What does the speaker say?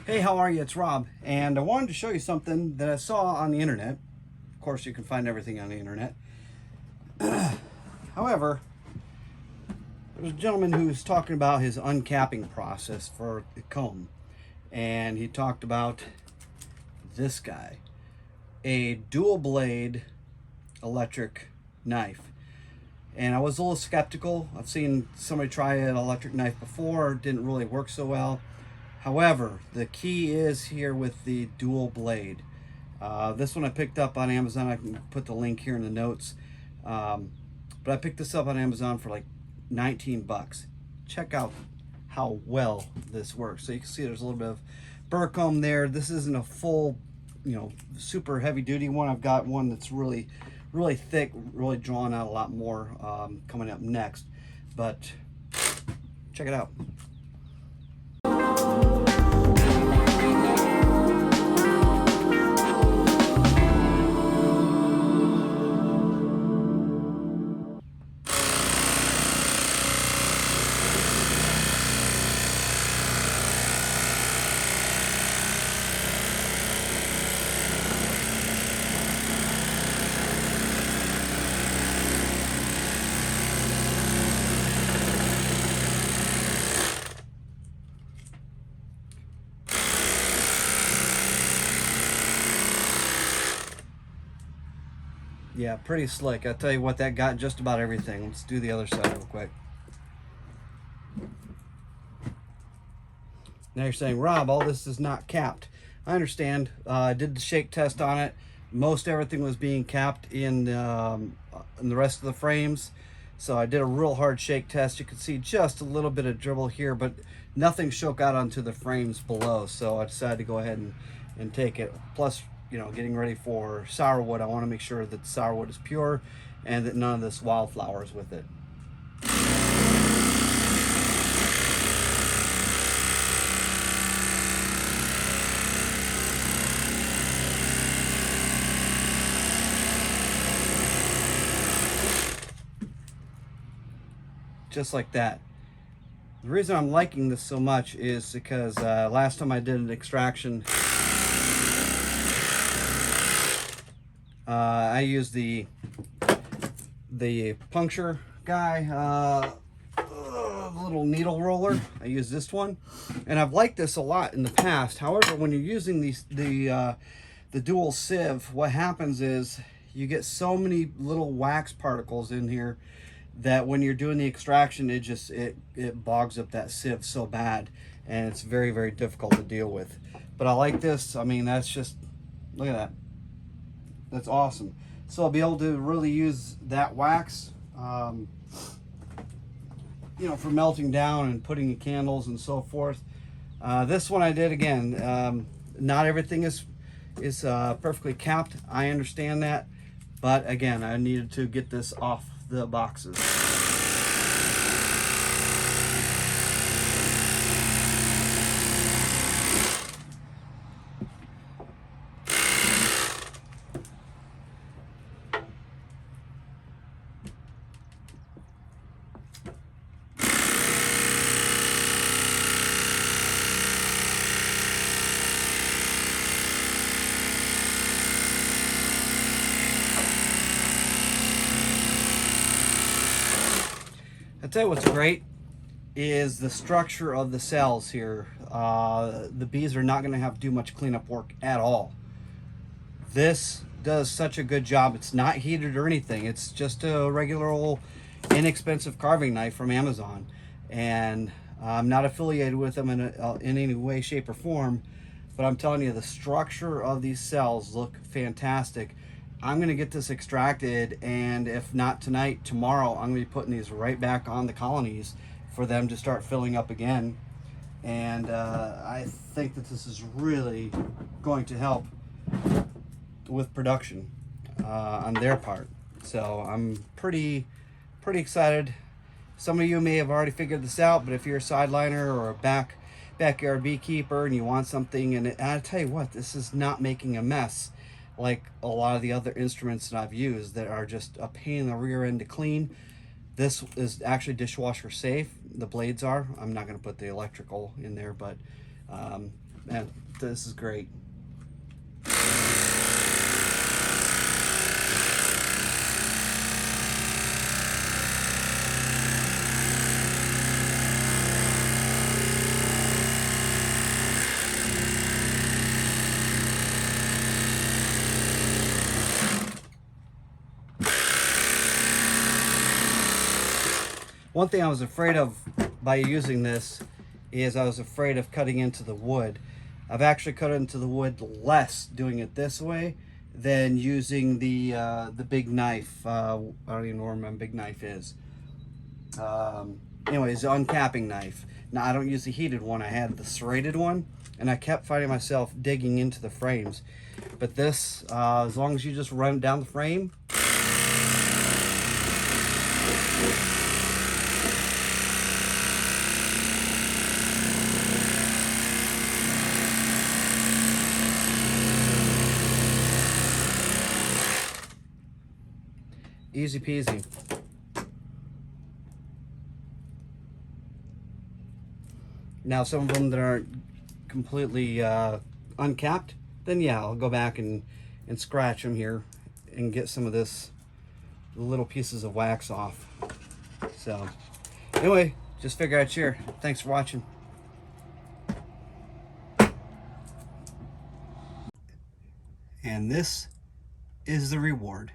Hey, how are you? It's Rob, and I wanted to show you something that I saw on the internet. Of course, you can find everything on the internet. However, there's a gentleman who was talking about his uncapping process for the comb, and he talked about this guy, a dual blade electric knife. And I was a little skeptical. I've seen somebody try an electric knife before, it didn't really work so well. However, the key is here with the dual blade. This one I picked up on Amazon. I can put the link here in the notes. But I picked this up on Amazon for like 19 bucks. Check out how well this works. So you can see there's a little bit of burr comb there. This isn't a full, super heavy duty one. I've got one that's really thick, really drawn out a lot more coming up next. But check it out. Yeah, pretty slick. I'll tell you what, that got just about everything. Let's do the other side real quick. Now you're saying, Rob, all this is not capped. I understand. I did the shake test on it. Most everything was being capped in the rest of the frames. So I did a real hard shake test. You can see just a little bit of dribble here, but nothing shook out onto the frames below. So I decided to go ahead and take it. Plus, getting ready for sourwood, I want to make sure that the sourwood is pure and that none of this wildflower is with it. Just like that. The reason I'm liking this so much is because last time I did an extraction, I used the puncture guy, little needle roller. I use this one, and I've liked this a lot in the past. However, when you're using the dual sieve, what happens is you get so many little wax particles in here that when you're doing the extraction, it bogs up that sieve so bad, and it's very, very difficult to deal with. But I like this. I mean, that's just, look at that. That's awesome. So I'll be able to really use that wax, for melting down and putting in candles and so forth. This one I did again. Not everything is perfectly capped. I understand that, but again, I needed to get this off the boxes. I'll tell you what's great is the structure of the cells here. The bees are not going to have to do much cleanup work at all. This does such a good job. It's not heated or anything. It's just a regular old inexpensive carving knife from Amazon. And I'm not affiliated with them in any way, shape, or form. But I'm telling you, the structure of these cells look fantastic. I'm going to get this extracted, and if not tonight, tomorrow, I'm going to be putting these right back on the colonies for them to start filling up again. And I think that this is really going to help with production on their part. So I'm pretty excited. Some of you may have already figured this out, but if you're a sideliner or a backyard beekeeper and you want something, and I tell you what, this is not making a mess like a lot of the other instruments that I've used that are just a pain in the rear end to clean. This is actually dishwasher safe. The blades are. I'm not going to put the electrical in there, but Man, this is great. One thing I was afraid of by using this is I was afraid of cutting into the wood. I've actually cut into the wood less doing it this way than using the big knife. I don't even know where my big knife is. Anyways, the uncapping knife. Now I don't use the heated one. I had the serrated one, and I kept finding myself digging into the frames. But this, as long as you just run down the frame, easy peasy. Now some of them that aren't completely uncapped, then yeah, I'll go back and scratch them here and get some of this little pieces of wax off. So anyway, just figure I'd share. Thanks for watching. And this is the reward.